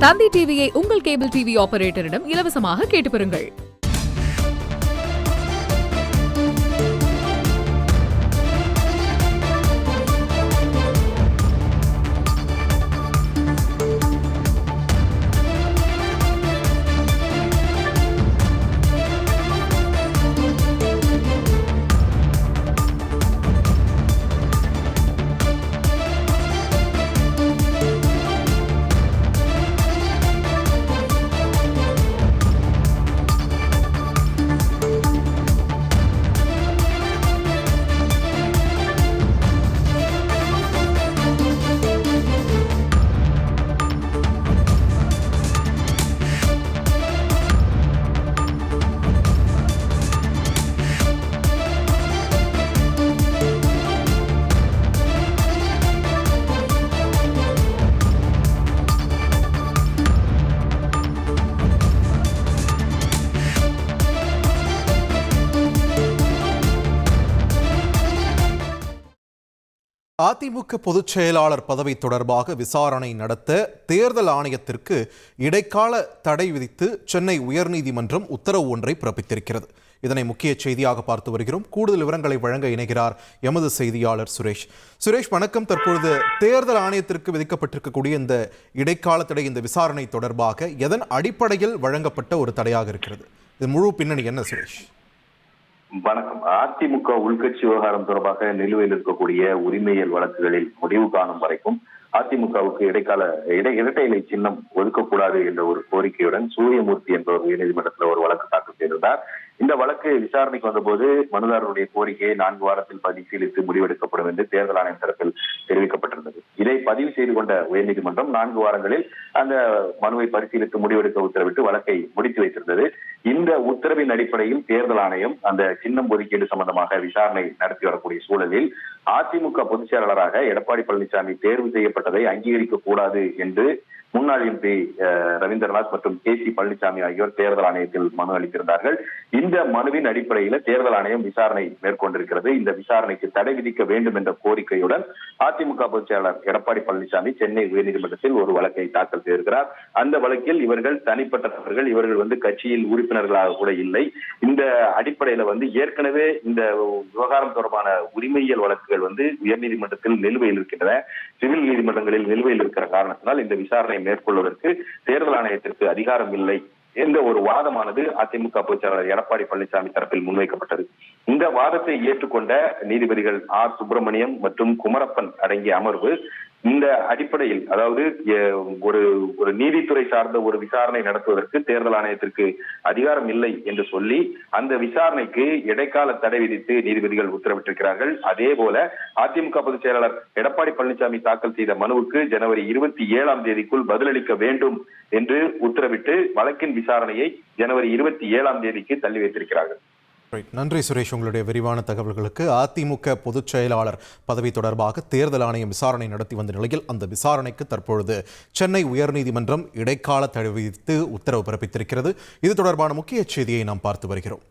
தந்தி டிவியை உங்கள் cable TV ஆபரேட்டரிடம் இலவசமாக கேட்டு பெறுங்கள். அதிமுக பொதுச் செயலாளர் பதவி தொடர்பாக விசாரணை நடத்த தேர்தல் ஆணையத்திற்கு இடைக்கால தடை விதித்து சென்னை உயர்நீதிமன்றம் உத்தரவு ஒன்றை பிறப்பித்திருக்கிறது. இதனை முக்கிய செய்தியாக பார்த்து வருகிறோம். கூடுதல் விவரங்களை வழங்க இணைகிறார் எமது செய்தியாளர் சுரேஷ். சுரேஷ், வணக்கம். தற்பொழுது தேர்தல் ஆணையத்திற்கு விதிக்கப்பட்டிருக்கக்கூடிய இந்த இடைக்கால தடை, இந்த விசாரணை தொடர்பாக எதன் அடிப்படையில் வழங்கப்பட்ட ஒரு தடையாக இருக்கிறது? இது முழு பின்னணி என்ன சுரேஷ்? வணக்கம். அதிமுக உள்கட்சி விவகாரம் தொடர்பாக நிலுவையில் இருக்கக்கூடிய உரிமையியல் வழக்குகளில் முடிவு காணும் வரைக்கும் அதிமுகவுக்கு இரட்டை இலை சின்னம் ஒதுக்கக்கூடாது என்ற ஒரு கோரிக்கையுடன் சூரியமூர்த்தி என்பவர் உயர்நீதிமன்றத்தில் ஒரு வழக்கு தாக்கல் செய்திருந்தார். இந்த வழக்கு விசாரணைக்கு வந்தபோது மனுதாரருடைய கோரிக்கையை 4 வாரத்தில் பரிசீலித்து முடிவெடுக்கப்படும் என்று தேர்தல் ஆணையம் தரப்பில் தெரிவிக்கப்பட்டிருந்தது. இதை பதிவு செய்து கொண்ட உயர்நீதிமன்றம் 4 வாரங்களில் அந்த மனுவை பரிசீலித்து முடிவெடுக்க உத்தரவிட்டு வழக்கை முடித்து வைத்திருந்தது. இந்த உத்தரவின் அடிப்படையில் தேர்தல் ஆணையம் அந்த சின்னம் ஒதுக்கீடு சம்பந்தமாக விசாரணை நடத்தி வரக்கூடிய சூழலில் அதிமுக பொதுச் செயலாளராக எடப்பாடி பழனிசாமி தேர்வு செய்யப்பட்டதை அங்கீகரிக்க கூடாது என்று முன்னாள் எம்பி ரவீந்திரநாத் மற்றும் KC பழனிசாமி ஆகியோர் தேர்தல் ஆணையத்தில் மனு அளித்திருந்தார்கள். இந்த மனுவின் அடிப்படையில் தேர்தல் ஆணையம் விசாரணை மேற்கொண்டிருக்கிறது. இந்த விசாரணைக்கு தடை விதிக்க வேண்டும் என்ற கோரிக்கையுடன் அதிமுக பொதுச் செயலாளர் எடப்பாடி பழனிசாமி சென்னை உயர்நீதிமன்றத்தில் ஒரு வழக்கை தாக்கல் செய்திருக்கிறார். அந்த வழக்கில் இவர்கள் தனிப்பட்டவர்கள், இவர்கள் கட்சியில் உறுப்பினர்களாக கூட இல்லை. இந்த அடிப்படையில ஏற்கனவே இந்த விவகாரம் தொடர்பான உரிமையியல் வழக்குகள் உயர்நீதிமன்றத்தில் நிலுவையில் இருக்கின்றன. சிவில் நீதிமன்றங்களில் நிலுவையில் இருக்கிற காரணத்தினால் இந்த விசாரணை மேற்கொள்வதற்கு தேர்தல் ஆணையத்திற்கு அதிகாரம் இல்லை என்ற ஒரு வாதமானது அதிமுக பொதுச் செயலாளர் எடப்பாடி பழனிசாமி தரப்பில் முன்வைக்கப்பட்டது. இந்த வாதத்தை ஏற்றுக்கொண்ட நீதிபதிகள் R. சுப்பிரமணியம் மற்றும் குமரப்பன் அடங்கிய அமர்வு இந்த அடிப்படையில், அதாவது ஒரு நீதித்துறை சார்ந்த ஒரு விசாரணை நடத்துவதற்கு தேர்தல் ஆணையத்திற்கு அதிகாரம் இல்லை என்று சொல்லி அந்த விசாரணைக்கு இடைக்கால தடை விதித்து நீதிபதிகள் உத்தரவிட்டிருக்கிறார்கள். அதே போல அதிமுக பொதுச் செயலாளர் எடப்பாடி பழனிசாமி தாக்கல் செய்த மனுவுக்கு ஜனவரி 27ஆம் தேதிக்குள் பதிலளிக்க வேண்டும் என்று உத்தரவிட்டு வழக்கின் விசாரணையை ஜனவரி 27ஆம் தேதிக்கு தள்ளி வைத்திருக்கிறார்கள். நன்றி சுரேஷ், உங்களுடைய விரிவான தகவல்களுக்கு. அதிமுக பொதுச் செயலாளர் பதவி தொடர்பாக தேர்தல் ஆணையம் விசாரணை நடத்தி வந்த நிலையில் அந்த விசாரணைக்கு தற்பொழுது சென்னை உயர்நீதிமன்றம் இடைக்கால தடை விதித்து உத்தரவு பிறப்பித்திருக்கிறது. இது தொடர்பான முக்கிய செய்தியை நாம் பார்த்து வருகிறோம்.